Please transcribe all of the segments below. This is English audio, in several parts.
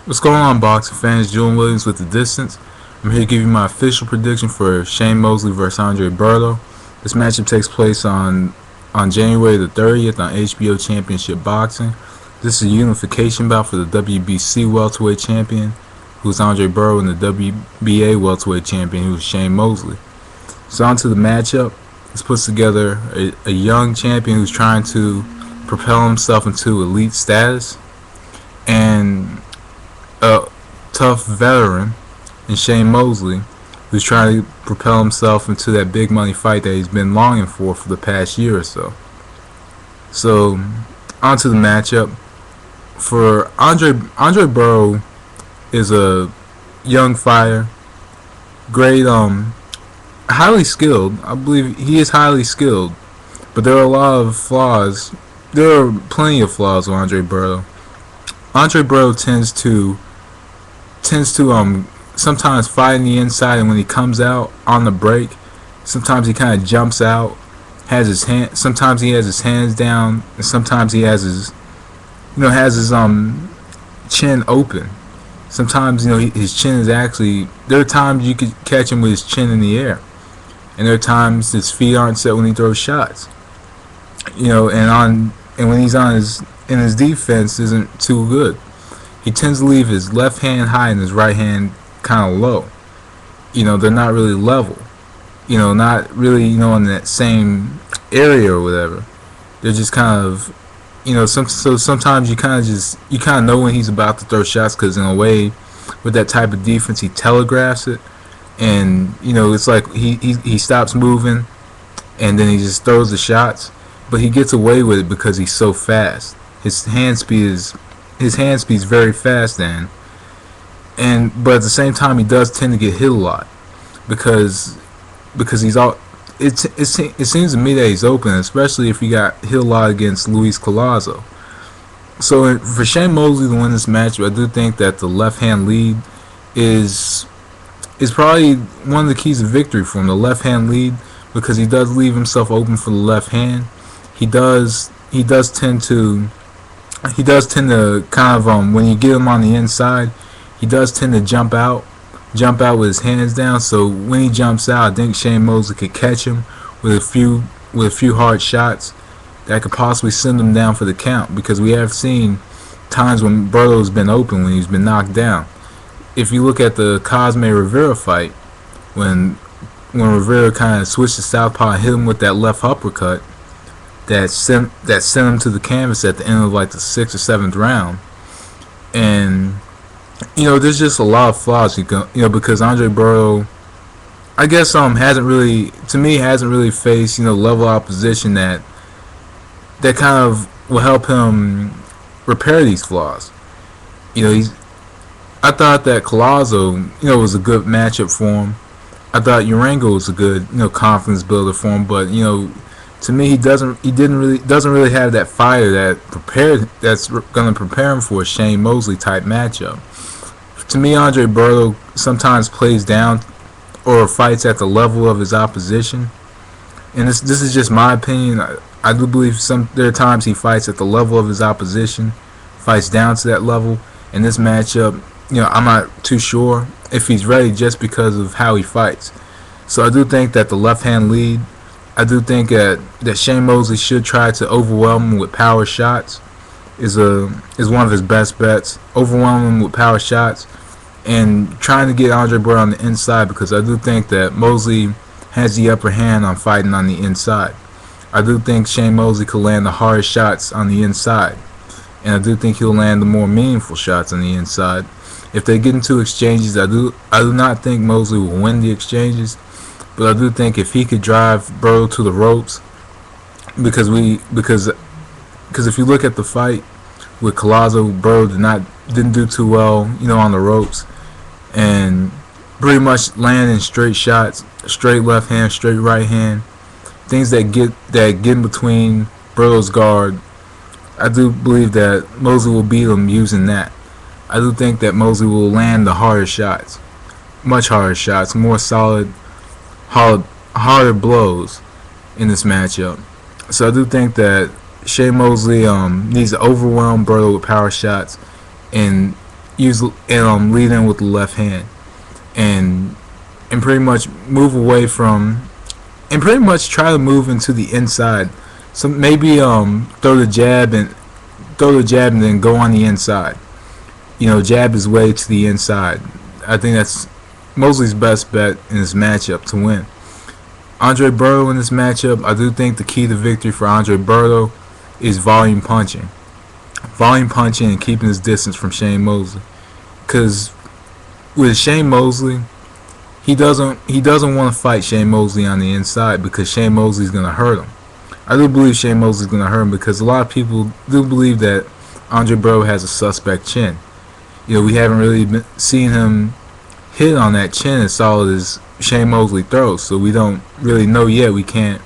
What's going on, boxing fans? Julian Williams with The Distance. I'm here to give you my official prediction for Shane Mosley versus Andre Berto. This matchup takes place on January the 30th on HBO Championship Boxing. This is a unification bout for the WBC welterweight champion, who's Andre Berto, and the WBA welterweight champion, who's Shane Mosley. So on to the matchup. This puts together a young champion who's trying to propel himself into elite status, and a tough veteran in Shane Mosley, who's trying to propel himself into that big money fight that he's been longing for the past year or so. So, on to the matchup. For Andre Berto is a young fighter, great, highly skilled. I believe he is highly skilled, but there are a lot of flaws. There are plenty of flaws with Andre Berto. Andre Berto tends to sometimes fight in the inside, and when he comes out on the break, sometimes he kind of jumps out, sometimes he has his hands down, and sometimes he has his chin open. Sometimes his chin is actually, there are times you could catch him with his chin in the air, and there are times his feet aren't set when he throws shots. And when he's in his defense isn't too good. He tends to leave his left hand high and his right hand kind of low. They're not really level. Not really, in that same area or whatever. They're just kind of, so sometimes you kind of know when he's about to throw shots, because in a way, with that type of defense, he telegraphs it, and it's like he stops moving, and then he just throws the shots, but he gets away with it because he's so fast. His hand speed is very fast, but at the same time he does tend to get hit a lot because he's all. It seems to me that he's open, especially if he got hit a lot against Luis Collazo. So for Shane Mosley to win this match, I do think that the left hand lead is probably one of the keys to victory for him. The left hand lead, because he does leave himself open for the left hand. He does tend to kind of, when you get him on the inside, he does tend to jump out with his hands down. So when he jumps out, I think Shane Mosley could catch him with a few hard shots that could possibly send him down for the count, because we have seen times when Berto's been open, when he's been knocked down. If you look at the Cosme Rivera fight, when Rivera kind of switched to southpaw and hit him with that left uppercut that sent him to the canvas at the end of like the 6th or 7th round. And there's just a lot of flaws, because Andre Berto, I guess, hasn't really faced level opposition that kind of will help him repair these flaws. I thought that Collazo was a good matchup for him. I thought Urango was a good confidence builder for him, but to me, he doesn't really have that fire that's going to prepare him for a Shane Mosley type matchup. To me, Andre Berto sometimes plays down or fights at the level of his opposition, and this is just my opinion. I do believe there are times he fights at the level of his opposition, fights down to that level. In this matchup, I'm not too sure if he's ready, just because of how he fights. So I do think that the left hand lead. I do think that Shane Mosley should try to overwhelm him with power shots. Is one of his best bets. Overwhelm him with power shots and trying to get Andre Berto on the inside, because I do think that Mosley has the upper hand on fighting on the inside. I do think Shane Mosley could land the hardest shots on the inside, and I do think he'll land the more meaningful shots on the inside. If they get into exchanges, I do not think Mosley will win the exchanges, but I do think if he could drive Berto to the ropes, because if you look at the fight with Collazo, Berto didn't do too well, on the ropes, and pretty much landing straight shots, straight left hand, straight right hand, things that get in between Berto's guard. I do believe that Mosley will beat him using that. I do think that Mosley will land the harder shots, much harder shots, more solid, harder blows in this matchup. So I do think that Shane Mosley needs to overwhelm Berto with power shots and use and lead in with the left hand, and pretty much move away from, and pretty much try to move into the inside. So maybe throw the jab and then go on the inside. Jab his way to the inside. I think that's Mosley's best bet in this matchup to win. Andre Berto in this matchup, I do think the key to victory for Andre Berto is volume punching. Volume punching and keeping his distance from Shane Mosley. Because with Shane Mosley, he doesn't want to fight Shane Mosley on the inside because Shane Mosley's going to hurt him. I do believe Shane Mosley's going to hurt him because a lot of people do believe that Andre Berto has a suspect chin. We haven't really seen him hit on that chin as solid as Shane Mosley throws, so we don't really know yet. We can't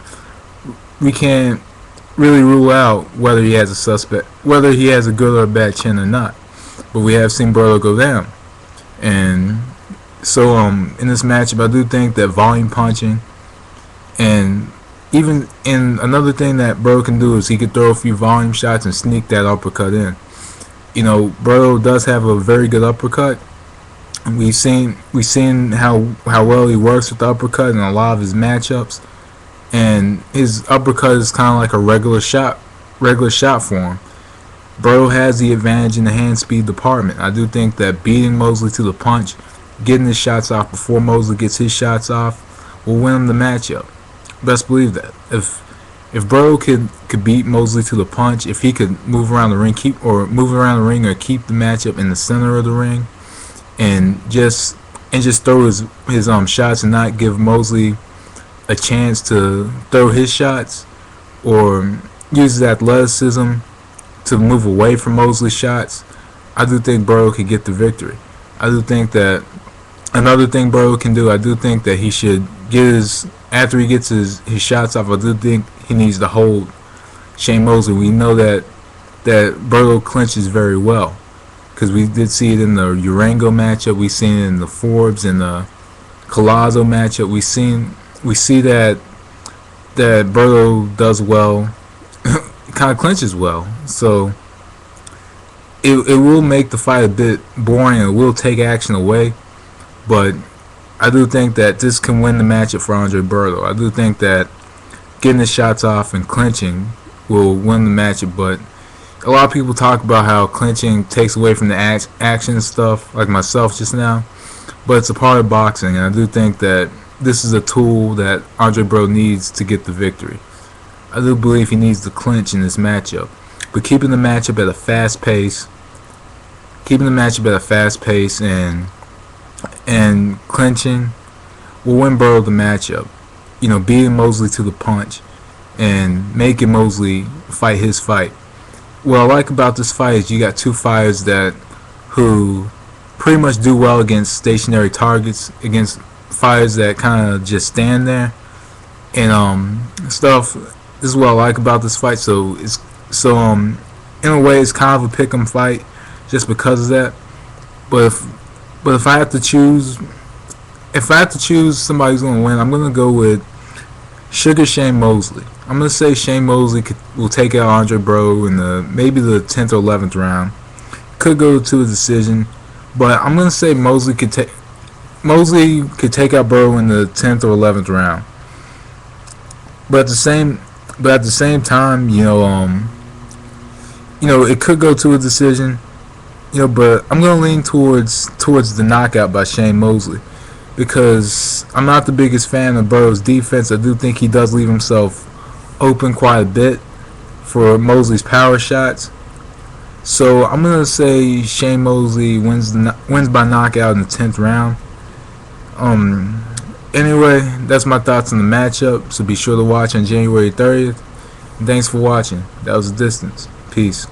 really rule out whether he has a good or a bad chin or not. But we have seen Berto go down, and so in this matchup, I do think that volume punching, and even in another thing that Berto can do is he could throw a few volume shots and sneak that uppercut in. Berto does have a very good uppercut. We've seen how well he works with the uppercut in a lot of his matchups, and his uppercut is kind of like a regular shot for him. Berto has the advantage in the hand speed department. I do think that beating Mosley to the punch, getting his shots off before Mosley gets his shots off, will win him the matchup. Best believe that. If Berto could beat Mosley to the punch, if he could move around the ring, or keep the matchup in the center of the ring, and just throw his shots and not give Mosley a chance to throw his shots, or use his athleticism to move away from Mosley's shots, I do think Berto could get the victory. I do think that another thing Berto can do, I do think that he should after he gets his shots off, I do think he needs to hold Shane Mosley. We know that Berto clinches very well, because we did see it in the Urango matchup. We've seen it in the Forbes and the Collazo matchup. We see that Berto does well, kind of clinches well. So it will make the fight a bit boring, and it will take action away. But I do think that this can win the matchup for Andre Berto. I do think that getting the shots off and clinching will win the matchup, but a lot of people talk about how clinching takes away from the action and stuff, like myself just now, but it's a part of boxing, and I do think that this is a tool that Andre Berto needs to get the victory. I do believe he needs to clinch in this matchup, but keeping the matchup at a fast pace, and clinching will win Berto the matchup. Beating Mosley to the punch and making Mosley fight his fight. What I like about this fight is you got two fighters who pretty much do well against stationary targets, against fighters that kind of just stand there and stuff. This is what I like about this fight. So in a way it's kind of a pick'em fight just because of that. But if I have to choose somebody who's gonna win, I'm gonna go with Sugar Shane Mosley. I'm gonna say Shane Mosley will take out Andre Berto in maybe the 10th or 11th round. Could go to a decision, but I'm gonna say Mosley could take out Berto in the 10th or 11th round. But at the same time, it could go to a decision. But I'm gonna lean towards the knockout by Shane Mosley, because I'm not the biggest fan of Berto's defense. I do think he does leave himself open quite a bit for Mosley's power shots. So I'm gonna say Shane Mosley wins by knockout in the 10th round. Anyway, that's my thoughts on the matchup. So be sure to watch on January 30th. And thanks for watching. That was The Distance. Peace.